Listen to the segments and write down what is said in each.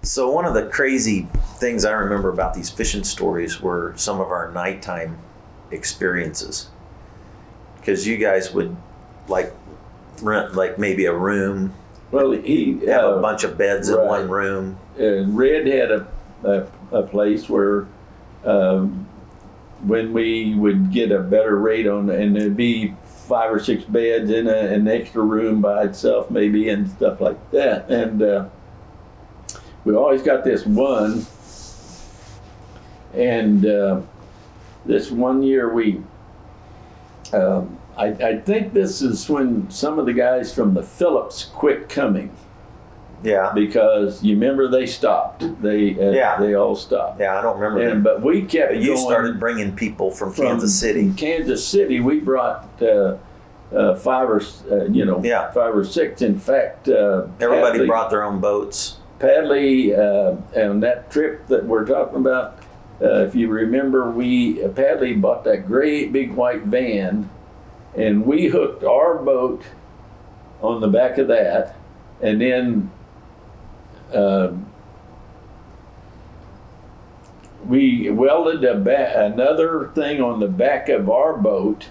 So one of the crazy things I remember about these fishing stories were some of our nighttime experiences. Because you guys would like rent like maybe a room, Well, he have a bunch of beds in right. one room. Red had a place where when we would get a better rate on, and there'd be 5 or 6 beds in an extra room by itself maybe and stuff like that. And we always got this one. And this one year I think this is when some of the guys from the Phillips quit coming. Yeah. Because you remember they stopped. They all stopped. Yeah, I don't remember that. But we kept But you going. started bringing people from Kansas City. Kansas City, we brought 5 or 6. In fact, Everybody brought their own boats. Padley, on that trip that we're talking about, if you remember, Padley bought that great big white van, and we hooked our boat on the back of that, and then we welded another thing on the back of our boat,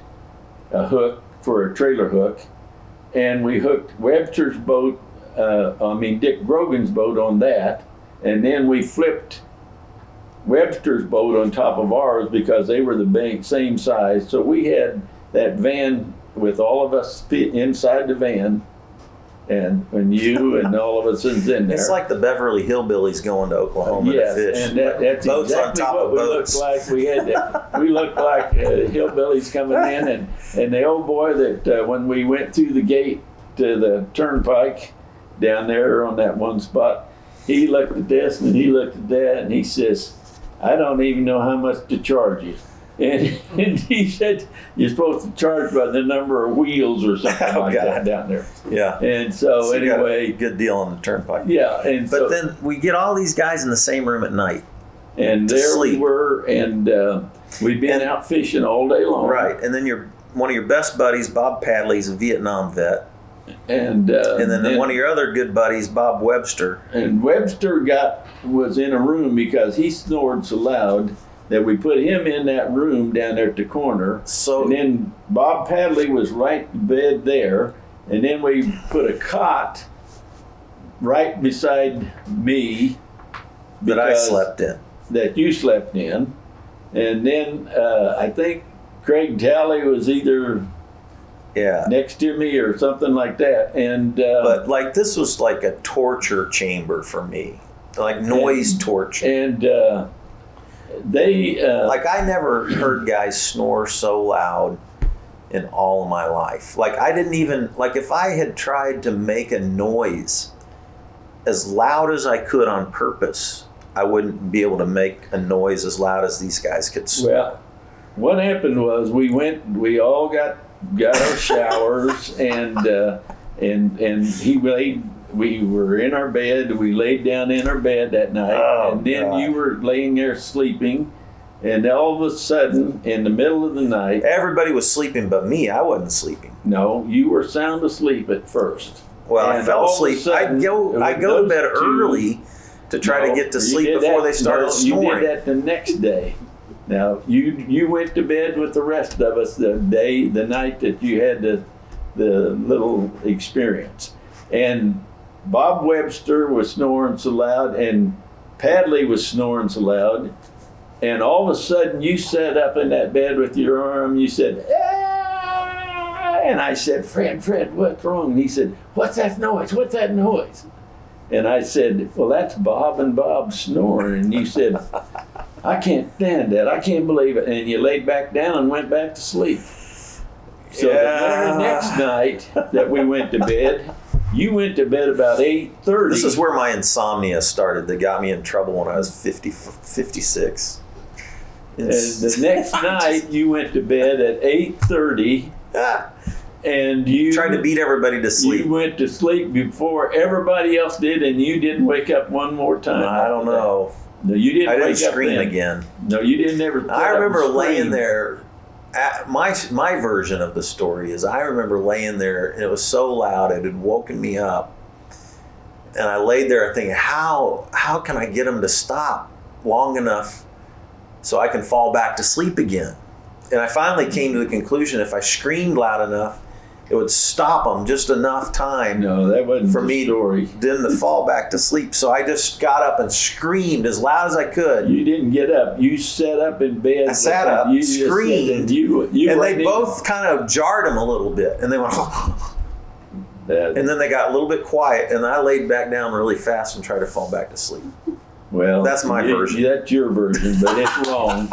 a hook for a trailer hook, and we hooked Webster's boat, Dick Grogan's boat on that, and then we flipped Webster's boat on top of ours because they were the same size. So we had that van with all of us inside the van, and you and all of us is in there. It's like the Beverly Hillbillies going to Oklahoma to fish. And that's boats exactly on top what of we boats. looked like. We looked like hillbillies coming in, and the old boy that when we went through the gate to the turnpike down there on that one spot, he looked at this and he looked at that and he says, "I don't even know how much to charge you." And he said, "You're supposed to charge by the number of wheels or something like that down there." Yeah. And so you got anyway, a good deal on the turnpike. yeah. And But then we get all these guys in the same room at night. and to there sleep. we were, and we'd been out fishing all day long. Right. And then one of your best buddies, Bob Padley's a Vietnam vet. And then one of your other good buddies, Bob Webster. And Webster was in a room because he snored so loud that we put him in that room down there at the corner. So And then Bob Padley was right in bed there. And then we put a cot right beside me that I because- slept in. that you slept in. And then I think Craig Talley was either Yeah. next to me or something like that. And But like this was like a torture chamber for me. Like noise torture. and they Like I never heard guys snore so loud in all of my life. Like I didn't even, like if I had tried to make a noise as loud as I could on purpose, I wouldn't be able to make a noise as loud as these guys could snore. well, what happened was we all got our showers and we were in our bed. We laid down in our bed that night, and then God. you were laying there sleeping, and all of a sudden, in the middle of the night, Everybody was sleeping but me. I wasn't sleeping. no, you were sound asleep at first. Well, I And fell all of a asleep. sudden, I go to those bed two- early to try to get to you sleep did before that- they started no, snoring. You did that the next day. Now you went to bed with the rest of us the night that you had the little experience, and Bob Webster was snoring so loud, and Padley was snoring so loud, and all of a sudden you sat up in that bed with your arm. You said, "Ah!" And I said, Fred, what's wrong?" And he said, "What's that noise? What's that noise?" And I said, "Well, that's Bob and Bob snoring." And you said, "I can't stand that. I can't believe it." And you laid back down and went back to sleep. So the very next night that we went to bed, you went to bed about 8:30. This is where my insomnia started that got me in trouble when I was 56. And the next night you went to bed at 8:30, and you tried to beat everybody to sleep. You went to sleep before everybody else did, and you didn't wake up one more time. I don't know. No, you didn't. I didn't wake up scream then. again. No, you didn't ever. I remember laying there. My version of the story is I remember laying there and it was so loud it had woken me up, and I laid there thinking, how can I get him to stop long enough so I can fall back to sleep again? And I finally came to the conclusion if I screamed loud enough, it would stop him just enough time No, that wasn't for the me story. then to fall back to sleep. So I just got up and screamed as loud as I could. You didn't get up. You sat up in bed. I sat up, you just screamed, said that you and went they in- both kind of jarred him a little bit, and they went, that- and then they got a little bit quiet, and I laid back down really fast and tried to fall back to sleep. Well, That's my version. That's your version, but it's wrong.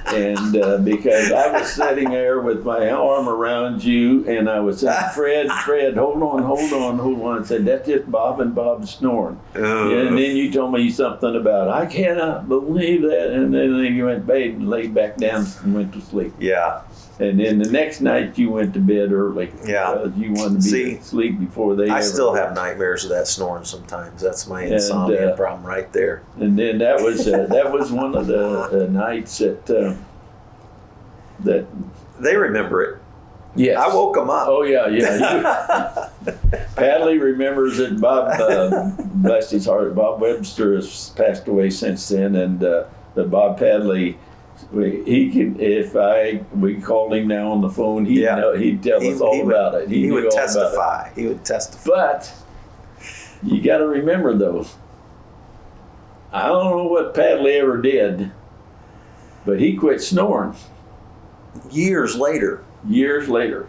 And because I was sitting there with my arm around you, and I was saying, Fred, hold on. I said, that's just Bob and Bob snoring. And then you told me something about, I cannot believe that. And then you went back and laid back down and went to sleep. Yeah. And then the next night you went to bed early. Yeah. Because you wanted to be asleep before they I ever still did. have nightmares of that snoring sometimes. That's my insomnia problem right there. And then that was one of the nights that They remember it. yes. I woke them up. Oh yeah. Padley remembers it. Bob, bless his heart, Bob Webster has passed away since then, and but Bob Padley, he can. We called him now on the phone, he'd tell us all about it. He knew would all about testify. He would testify. But you got to remember though, I don't know what Padley ever did, but he quit snoring Years later. years later.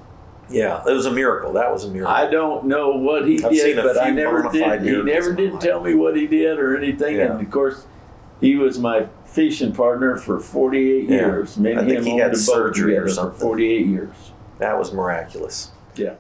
Yeah, it was a miracle. That was a miracle. I don't know what he I've did, seen a but I few never bona fide did. He miracles never in my did life. tell me what he did or anything. Yeah. And of course, he was my fishing partner for 48 Yeah. years. Me and I think him he owned had a boat surgery or together for something. 48 years. That was miraculous. Yeah.